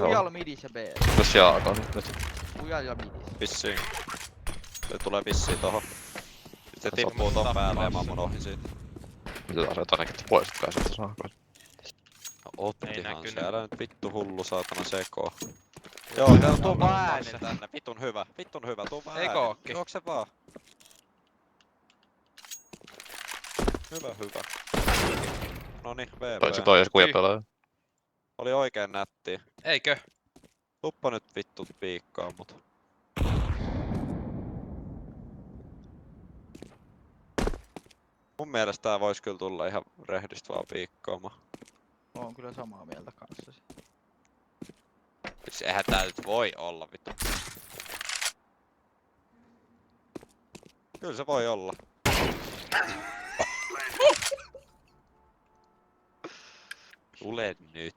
Ujalla midis ja B. Jos jaako nyt. Ujalla ja midis. Vissiin. Se tulee vissiin tohon. Se tippuu ton päälle ja mä ammun ohi siitä. Mitä taas et ainakin pois, että pääsee saako. No ottihan näkynyt. se, älä nyt vittu hullu saatana sekoo. Joo, tuu vaan Ollaan äänen se. tänne, vitun hyvä, tuu vaan Ei äänen. kookki. Juokse vaan. Hyvä. Noniin, Toi se VP. toi kuja pelaa. Oli oikein nättiä. Eikö? Tuppa nyt vittu piikkaa mut. Mun mielestä tää vois kyllä tulla ihan rehdistä vaan piikkaamaan. Oon kyllä samaa mieltä kanssasi. Siis eihän tää nyt voi olla vittu. Kyllä se voi olla. Tule nyt.